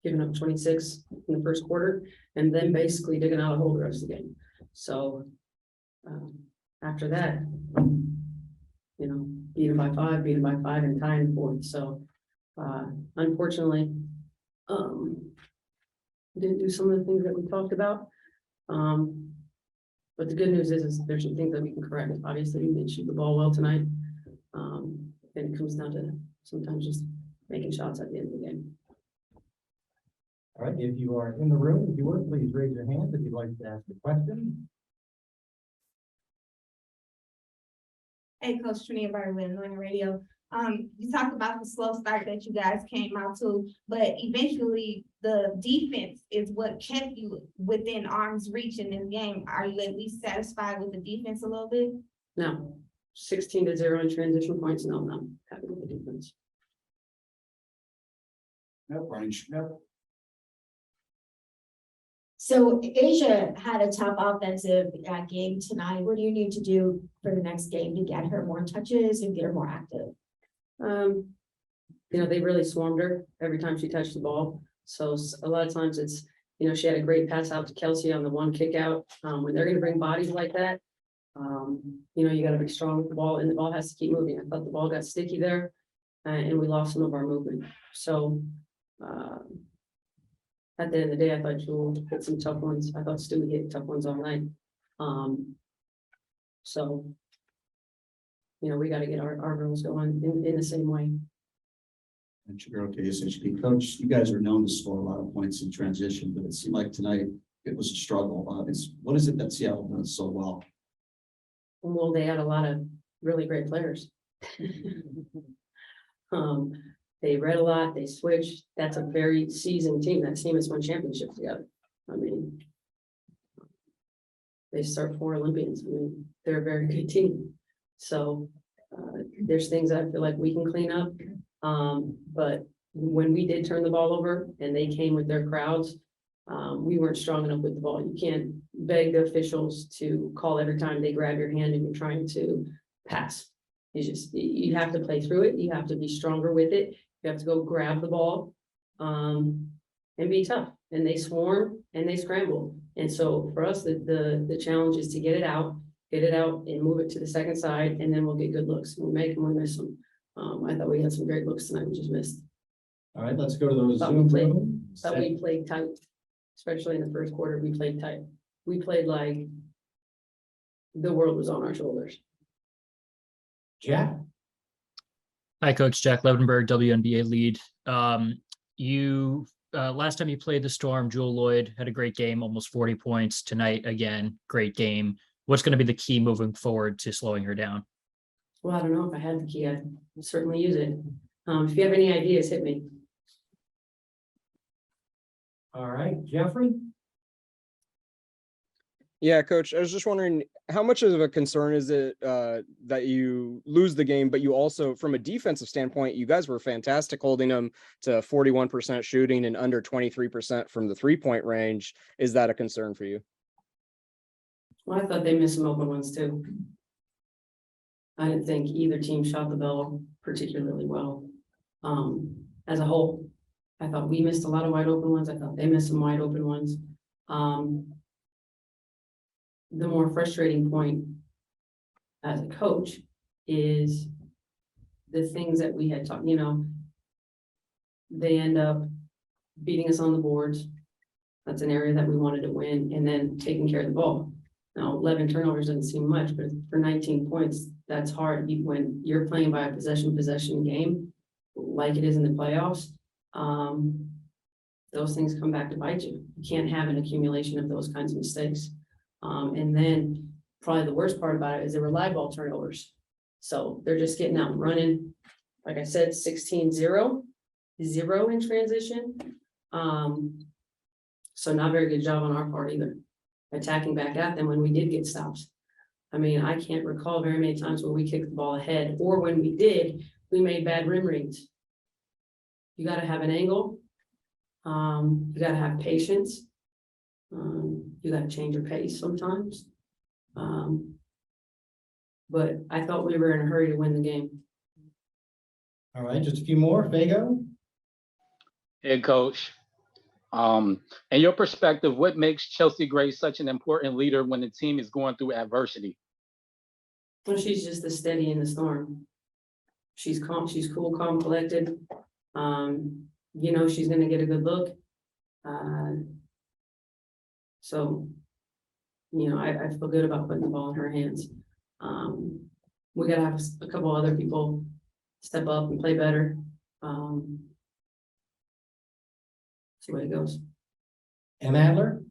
giving up 26 in the first quarter, and then basically digging out a hole the rest of the game. So after that, you know, beat them by 5, and tying fourth. So unfortunately, didn't do some of the things that we talked about. But the good news is there's some things that we can correct. Obviously, we didn't shoot the ball well tonight. And it comes down to sometimes just making shots at the end of the game. All right, if you are in the room, if you would, please raise your hand if you'd like to ask a question. Hey, Coach Trinity Bartlett on the radio. You talked about the slow start that you guys came out to, but eventually the defense is what kept you within arm's reach in this game. Are you at least satisfied with the defense a little bit? No, 16-0 in transition points. No, not happy with the defense. No, Brian. No. So Asia had a tough offensive game tonight. What do you need to do for the next game to get her more touches and get her more active? You know, they really swarmed her every time she touched the ball. So a lot of times it's, you know, she had a great pass out to Kelsey on the one kick out. When they're going to bring bodies like that, you know, you got to be strong with the ball, and the ball has to keep moving. I thought the ball got sticky there, and we lost some of our movement. So at the end of the day, I thought Jewel hit some tough ones. I thought Stu hit tough ones all night. So, you know, we got to get our girls going in the same way. And okay, essentially, Coach, you guys are known to score a lot of points in transition, but it seemed like tonight it was a struggle. What is it that Seattle does so well? Well, they had a lot of really great players. They read a lot, they switched. That's a very seasoned team. That team has won championships together. I mean, they start 4 Olympians. I mean, they're a very good team. So there's things I feel like we can clean up. But when we did turn the ball over and they came with their crowds, we weren't strong enough with the ball. You can't beg the officials to call every time they grab your hand and you're trying to pass. You have to play through it. You have to be stronger with it. You have to go grab the ball and be tough. And they swarm and they scramble. And so for us, the challenge is to get it out and move it to the second side, and then we'll get good looks. We'll make them, we'll miss them. I thought we had some great looks tonight, we just missed. All right, let's go to those Thought Zoom we rooms. But we played tight, especially in the first quarter. We played tight. We played like the world was on our shoulders. Jack. Hi, Coach. Jack Levenberg, WNBA lead. You last time you played the Storm, Jewel Lloyd had a great game, almost 40 points. Tonight, again, great game. What's going to be the key moving forward to slowing her down? Well, I don't know if I had the key. I'd certainly use it. If you have any ideas, hit me. All right, Jeffrey. Yeah, Coach, I was just wondering, how much of a concern is it that you lose the game, but you also, from a defensive standpoint, you guys were fantastic holding them to 41% shooting and under 23% from the 3-point range. Is that a concern for you? Well, I thought they missed some open ones too. I didn't think either team shot the ball particularly well. As a whole, I thought we missed a lot of wide open ones. I thought they missed some wide open ones. The more frustrating point as a coach is the things that we had talked, you know, they end up beating us on the boards. That's an area that we wanted to win, and then taking care of the ball. Now, 11 turnovers doesn't seem much, but for 19 points, that's hard when you're playing by a possession game, like it is in the playoffs. Those things come back to bite you. You can't have an accumulation of those kinds of mistakes. And then probably the worst part about it is there were live ball turnovers. So they're just getting out and running. Like I said, 16-0, 0 in transition. So not very good job on our part either, attacking back at them when we did get stops. I mean, I can't recall very many times where we kicked the ball ahead, or when we did, we made bad rim reads. You got to have an angle. You got to have patience. You got to change your pace sometimes. But I thought we were in a hurry to win the game. All right, just a few more. Fago. Hey, Coach. In your perspective, what makes Chelsea Gray such an important leader when the team is going through adversity? Well, she's just the steady in the storm. She's calm, she's cool, calm, collected. She's gonna get a good look. So, I feel good about putting the ball in her hands. We gotta have a couple other people step up and play better. See where it goes. M. Adler?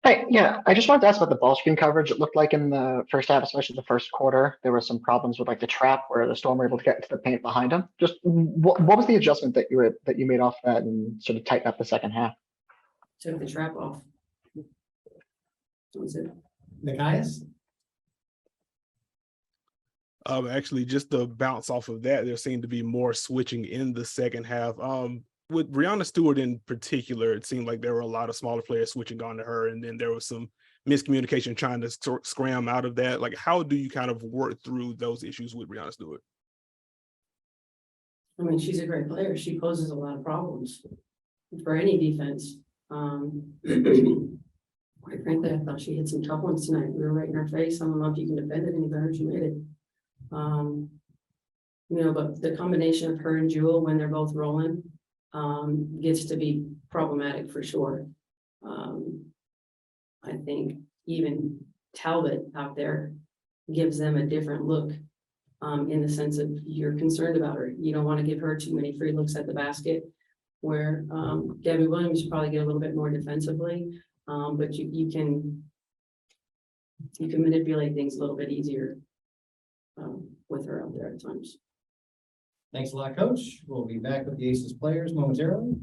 Hey, yeah, I just wanted to ask about the ball screen coverage. It looked like in the first half, especially the first quarter, there were some problems with like the trap where the Storm were able to get into the paint behind them. Just what was the adjustment that you made off that and sort of tighten up the second half? Took the trap off. That was it. Nikias? Actually, just to bounce off of that, there seemed to be more switching in the second half. With Brianna Stewart in particular, it seemed like there were a lot of smaller players switching on to her, and then there was some miscommunication trying to scram out of that. Like, how do you kind of work through those issues with Brianna Stewart? I mean, she's a great player. She poses a lot of problems for any defense. Quite frankly, I thought she hit some tough ones tonight. We were right in her face. I don't know if you can defend it any better. She made it. But the combination of her and Jewel when they're both rolling gets to be problematic for sure. I think even Talbot out there gives them a different look in the sense of you're concerned about her. You don't want to give her too many free looks at the basket where Gabby Williams should probably get a little bit more defensively, but you can manipulate things a little bit easier with her out there at times. Thanks a lot, Coach. We'll be back with the Aces players momentarily.